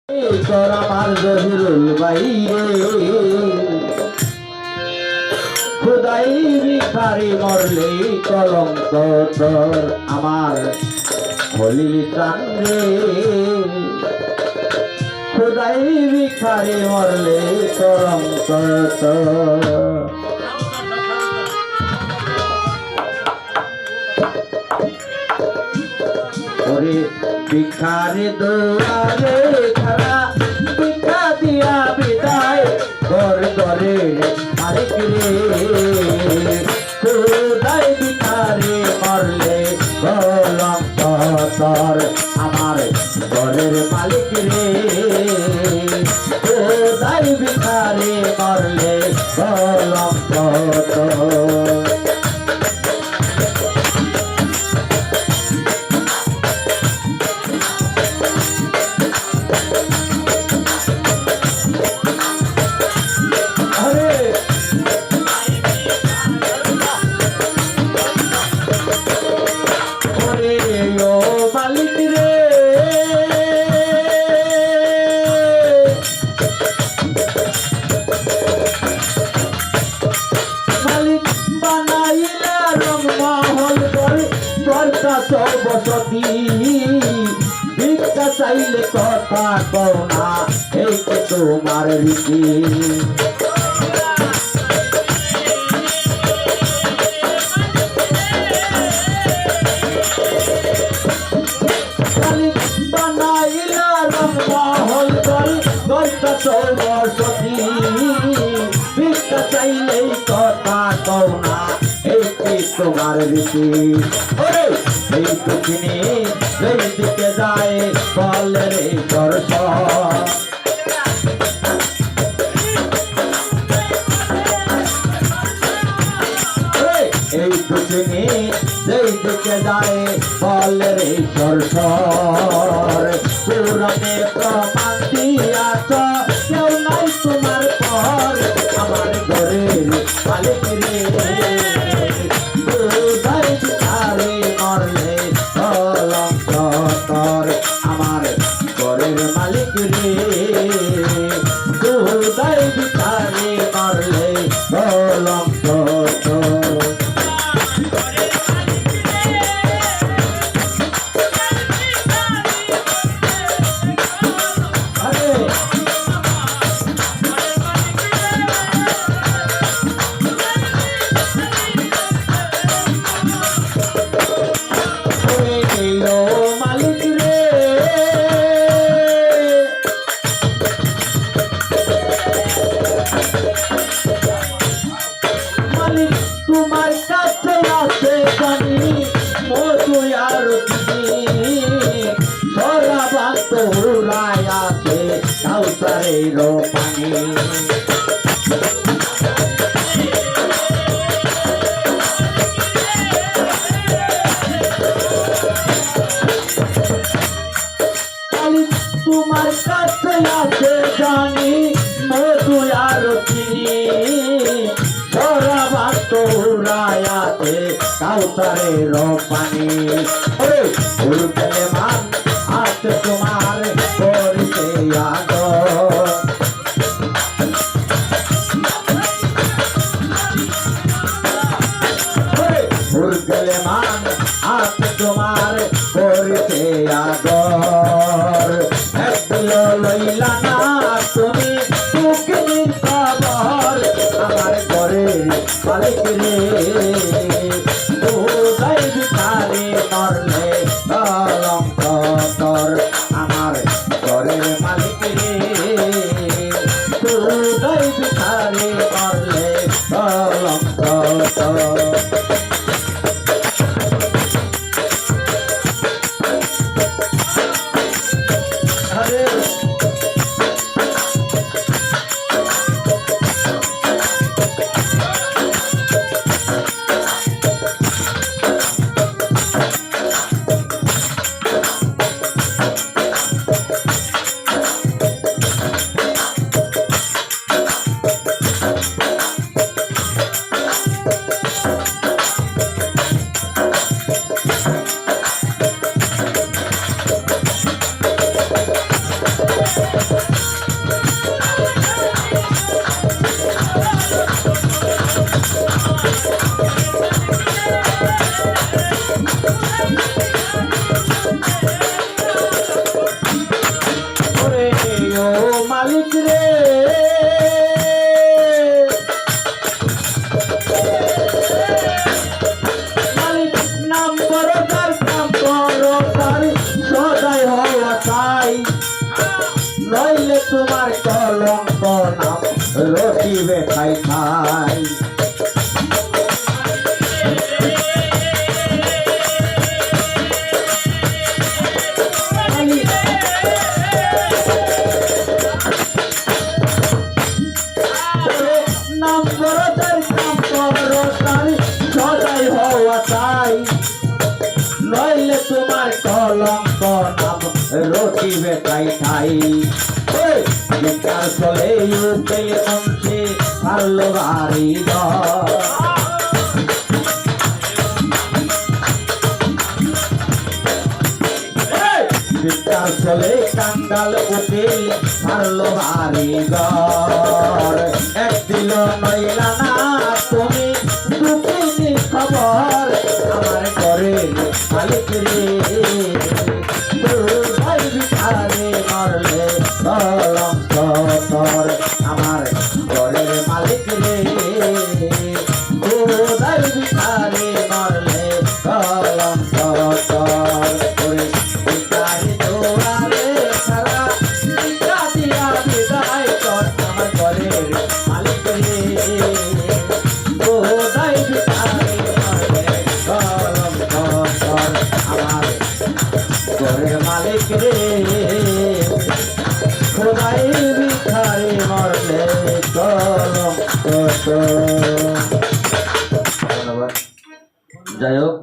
তোর আমার জহিরুল বাইরে খুদাই ভিখারি মরলে কলঙ্ক তোর আমার হলি কান্দে খুদাই ভিখারি মরলে কলঙ্ক তোর ওরে ভিখারি দুয়ারে খারা ভিক্ষা দিয়া বিদায় ঘর ঘরে মালিক রে খুদাই ভিখারি মরলে কলঙ্ক তোর আমার ঘরের মালিক রে খুদাই ভিখারি মরলে কলঙ্ক তোর বসতি ভিক্ষা চাইলে কথা কও না এই তো তোমার রীতি বানাইলা রংমহল বসতি ভিক্ষা চাইলে কথা কও না এই তো তোমার রীতি এই দুঃখিনী যেই দিকে যায় বলে রে দর্শন এই দুঃখিনী যেই দিকে যায় বলে রে দর্শন পুরাণে প্রমাণ দিয়াছ কেউ নাই তোমার পর আমার ঘরের মালিক রে আমার ঘরের মালিক রে খুদাই ভিখারি মরলে কলঙ্ক তোমার কাছে আছে জানি মধু আর সরা বাত হুরায় আছে কাউসারের পানি তোমার কাছে আছে জানি মধু আর তোরায়াতে কাউসারের পানি ওরে ফুল পেলে মান আছে তোমার করিতে আগমন ওরে ফুল পেলে মান আছে তোমার করিতে আগমন একদিও লইলা না তুমি দুঃখিনীর খবর আমার ঘরের মালিক রে খুদাই ভিখারি মরলে কলঙ্ক তোর আমার ঘরের মালিক রে খুদাই ভিখারি মরলে কলঙ্ক তোর মালিক রে মালিক নাম বড় তার কাম বড় তার সদাই হওয়া চাই নইলে তোমার কলঙ্ক নাম রটিবে খাই খাই নাম বড় তার কাম বড় তার সদাই হওয়া চাই নইলে তোমার কলঙ্ক নাম রটিবে খাই খাই বিচার চলে উঠে মঞ্চে পারল বাড়ি বিচার চলে কাঙ্গাল উঠে পারল বাড়ি ঘর এক দিল নইলা না তুমি দুঃখিনী খবর আমার ঘরের মালিক রে ভাই ভিখারে মরলে কলঙ্ক তোর আমার ঘরের মালিক রে ভাই ভিখারে মরলে কলঙ্ক তোর ভিখারি দোয়ারে সারা ভিক্ষা দিয়া বিদায় কর আমার ঘরের মালিক রে ভাই ভিখারে মরলে কলঙ্ক তোর আমার ঘরের মালিক রে খোদাই ভিখারি মরলে কলঙ্ক যাই হোক